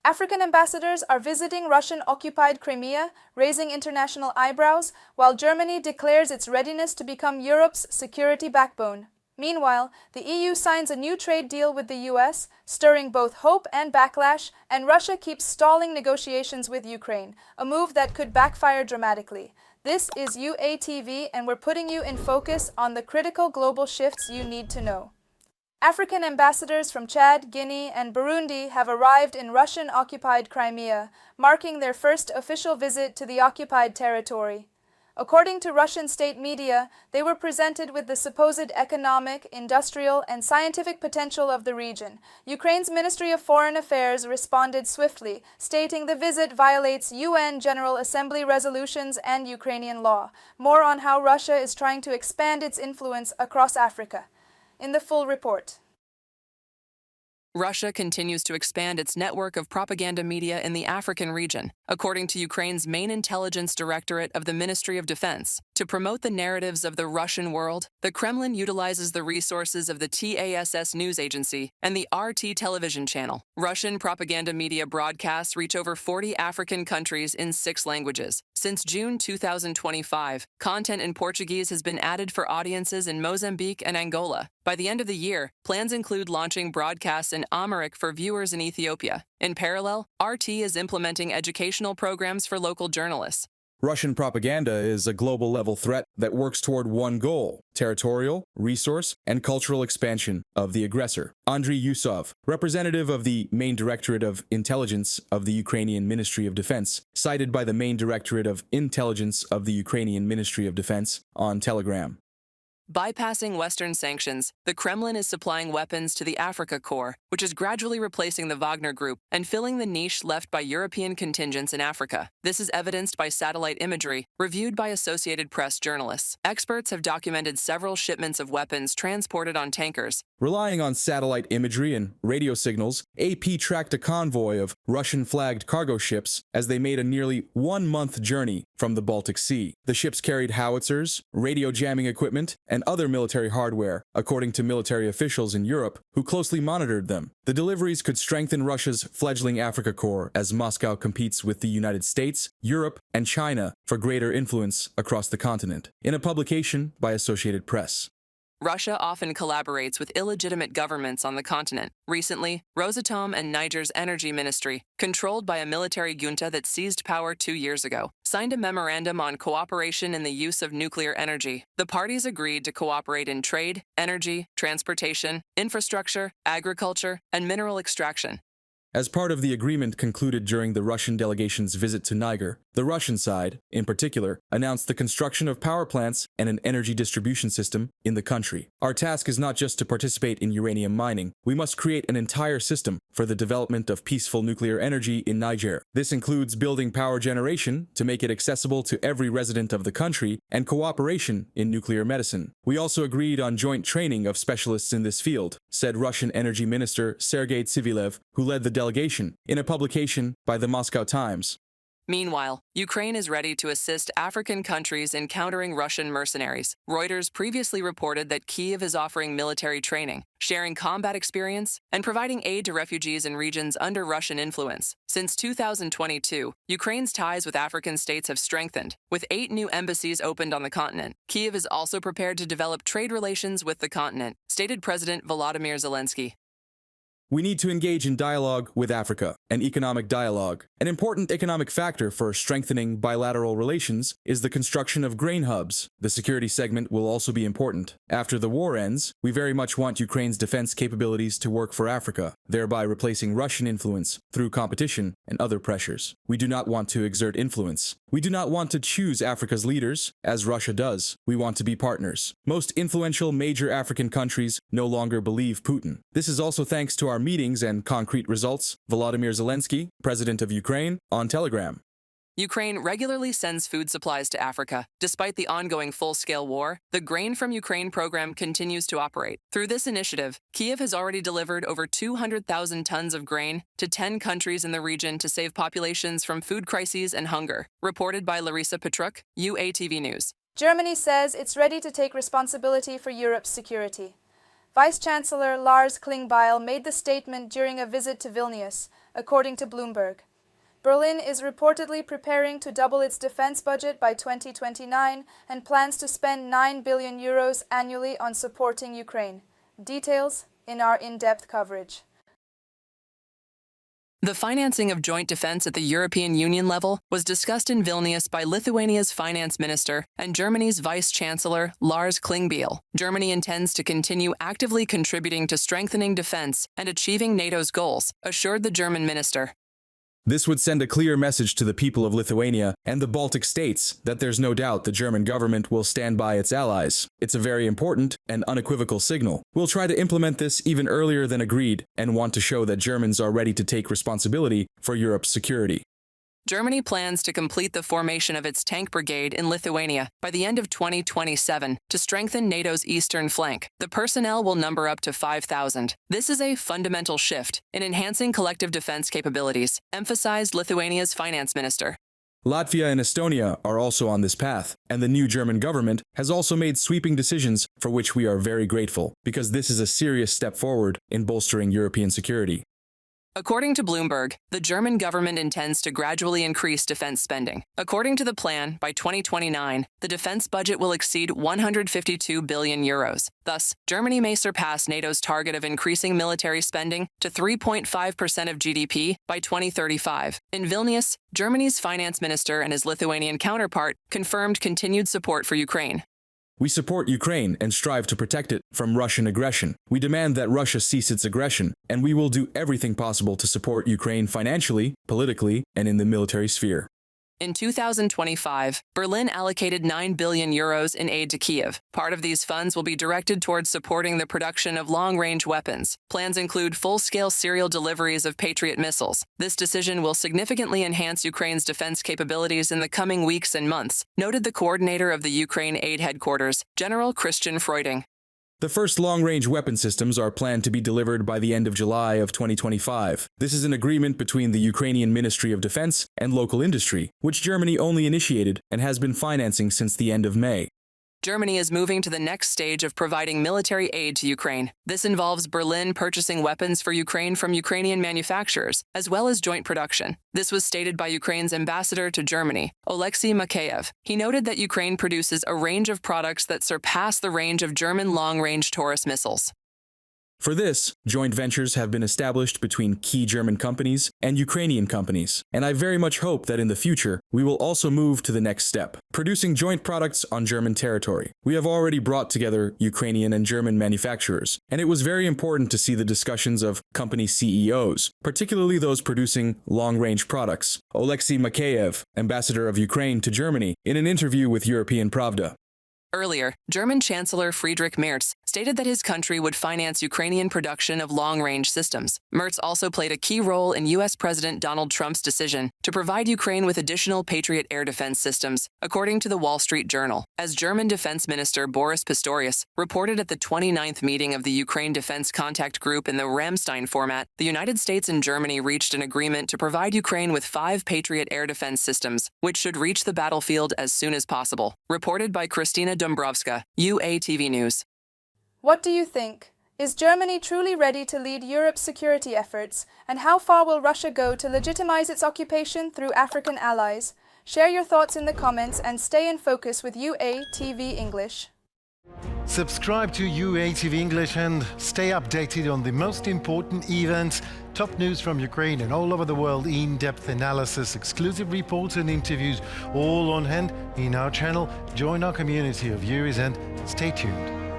African ambassadors are visiting Russian-occupied Crimea, raising international eyebrows, while Germany declares its readiness to become Europe's security backbone. Meanwhile, the EU signs a new trade deal with the US, stirring both hope and backlash, and Russia keeps stalling negotiations with Ukraine, a move that could backfire dramatically. This is UATV, and we're putting you in focus on the critical global shifts you need to know. African ambassadors from Chad, Guinea, and Burundi have arrived in Russian-occupied Crimea, marking their first official visit to the occupied territory. According to Russian state media, they were presented with the supposed economic, industrial, and scientific potential of the region. Ukraine's Ministry of Foreign Affairs responded swiftly, stating the visit violates UN General Assembly resolutions and Ukrainian law. More on how Russia is trying to expand its influence across Africa in the full report. Russia continues to expand its network of propaganda media in the African region, according to Ukraine's main intelligence directorate of the Ministry of Defense. To promote the narratives of the Russian world, the Kremlin utilizes the resources of the TASS news agency and the RT television channel. Russian propaganda media broadcasts reach over 40 African countries in 6 languages. Since June 2025, content in Portuguese has been added for audiences in Mozambique and Angola. By the end of the year, plans include launching broadcasts in Amharic for viewers in Ethiopia. In parallel, RT is implementing educational programs for local journalists. Russian propaganda is a global-level threat that works toward one goal: territorial, resource, and cultural expansion of the aggressor. Andriy Yusov, representative of the Main Directorate of Intelligence of the Ukrainian Ministry of Defense, cited by the Main Directorate of Intelligence of the Ukrainian Ministry of Defense on Telegram. Bypassing Western sanctions, the Kremlin is supplying weapons to the Africa Corps, which is gradually replacing the Wagner Group and filling the niche left by European contingents in Africa. This is evidenced by satellite imagery reviewed by Associated Press journalists. Experts have documented several shipments of weapons transported on tankers. Relying on satellite imagery and radio signals, AP tracked a convoy of Russian-flagged cargo ships as they made a nearly one-month journey from the Baltic Sea. The ships carried howitzers, radio jamming equipment, and other military hardware, according to military officials in Europe who closely monitored them. The deliveries could strengthen Russia's fledgling Africa Corps as Moscow competes with the United States, Europe, and China for greater influence across the continent. In a publication by Associated Press. Russia often collaborates with illegitimate governments on the continent. Recently, Rosatom and Niger's energy ministry, controlled by a military junta that seized power 2 years ago, signed a memorandum on cooperation in the use of nuclear energy. The parties agreed to cooperate in trade, energy, transportation, infrastructure, agriculture, and mineral extraction. As part of the agreement concluded during the Russian delegation's visit to Niger, the Russian side, in particular, announced the construction of power plants and an energy distribution system in the country. Our task is not just to participate in uranium mining. We must create an entire system for the development of peaceful nuclear energy in Niger. This includes building power generation to make it accessible to every resident of the country and cooperation in nuclear medicine. We also agreed on joint training of specialists in this field, said Russian Energy Minister Sergei Tsivilev, who led the delegation, in a publication by the Moscow Times. Meanwhile, Ukraine is ready to assist African countries in countering Russian mercenaries. Reuters previously reported that Kyiv is offering military training, sharing combat experience, and providing aid to refugees in regions under Russian influence. Since 2022, Ukraine's ties with African states have strengthened, with 8 new embassies opened on the continent. Kyiv is also prepared to develop trade relations with the continent, stated President Volodymyr Zelensky. We need to engage in dialogue with Africa, an economic dialogue. An important economic factor for strengthening bilateral relations is the construction of grain hubs. The security segment will also be important. After the war ends, we very much want Ukraine's defense capabilities to work for Africa, thereby replacing Russian influence through competition and other pressures. We do not want to exert influence. We do not want to choose Africa's leaders, as Russia does. We want to be partners. Most influential major African countries no longer believe Putin. This is also thanks to our meetings and concrete results, Volodymyr Zelensky, President of Ukraine, on Telegram. Ukraine regularly sends food supplies to Africa. Despite the ongoing full-scale war, the Grain from Ukraine program continues to operate. Through this initiative, Kyiv has already delivered over 200,000 tons of grain to 10 countries in the region to save populations from food crises and hunger. Reported by Larissa Petruk, UATV News. Germany says it's ready to take responsibility for Europe's security. Vice-Chancellor Lars Klingbeil made the statement during a visit to Vilnius, according to Bloomberg. Berlin is reportedly preparing to double its defense budget by 2029 and plans to spend 9 billion euros annually on supporting Ukraine. Details in our in-depth coverage. The financing of joint defense at the European Union level was discussed in Vilnius by Lithuania's finance minister and Germany's vice-chancellor Lars Klingbeil. Germany intends to continue actively contributing to strengthening defense and achieving NATO's goals, assured the German minister. This would send a clear message to the people of Lithuania and the Baltic states that there's no doubt the German government will stand by its allies. It's a very important and unequivocal signal. We'll try to implement this even earlier than agreed and want to show that Germans are ready to take responsibility for Europe's security. Germany plans to complete the formation of its tank brigade in Lithuania by the end of 2027 to strengthen NATO's eastern flank. The personnel will number up to 5,000. This is a fundamental shift in enhancing collective defense capabilities, emphasized Lithuania's finance minister. Latvia and Estonia are also on this path, and the new German government has also made sweeping decisions for which we are very grateful, because this is a serious step forward in bolstering European security. According to Bloomberg, the German government intends to gradually increase defense spending. According to the plan, by 2029, the defense budget will exceed 152 billion euros. Thus, Germany may surpass NATO's target of increasing military spending to 3.5% of GDP by 2035. In Vilnius, Germany's finance minister and his Lithuanian counterpart confirmed continued support for Ukraine. We support Ukraine and strive to protect it from Russian aggression. We demand that Russia cease its aggression, and we will do everything possible to support Ukraine financially, politically, and in the military sphere. In 2025, Berlin allocated 9 billion euros in aid to Kyiv. Part of these funds will be directed towards supporting the production of long-range weapons. Plans include full-scale serial deliveries of Patriot missiles. This decision will significantly enhance Ukraine's defense capabilities in the coming weeks and months, noted the coordinator of the Ukraine Aid Headquarters, General Christian Freuding. The first long-range weapon systems are planned to be delivered by the end of July of 2025. This is an agreement between the Ukrainian Ministry of Defense and local industry, which Germany only initiated and has been financing since the end of May. Germany is moving to the next stage of providing military aid to Ukraine. This involves Berlin purchasing weapons for Ukraine from Ukrainian manufacturers, as well as joint production. This was stated by Ukraine's ambassador to Germany, Oleksiy Makeyev. He noted that Ukraine produces a range of products that surpass the range of German long-range Taurus missiles. For this, joint ventures have been established between key German companies and Ukrainian companies, and I very much hope that in the future, we will also move to the next step, producing joint products on German territory. We have already brought together Ukrainian and German manufacturers, and it was very important to see the discussions of company CEOs, particularly those producing long-range products. Oleksiy Makeyev, ambassador of Ukraine to Germany, in an interview with European Pravda. Earlier, German Chancellor Friedrich Merz stated that his country would finance Ukrainian production of long-range systems. Merz also played a key role in U.S. President Donald Trump's decision to provide Ukraine with additional Patriot air defense systems, according to the Wall Street Journal. As German Defense Minister Boris Pistorius reported at the 29th meeting of the Ukraine Defense Contact Group in the Ramstein format, the United States and Germany reached an agreement to provide Ukraine with 5 Patriot air defense systems, which should reach the battlefield as soon as possible. Reported by Kristina Dombrovska, UATV News. What do you think? Is Germany truly ready to lead Europe's security efforts? And how far will Russia go to legitimize its occupation through African allies? Share your thoughts in the comments and stay in focus with UATV English. Subscribe to UATV English and stay updated on the most important events, top news from Ukraine and all over the world, in-depth analysis, exclusive reports and interviews, all on hand in our channel. Join our community of viewers and stay tuned.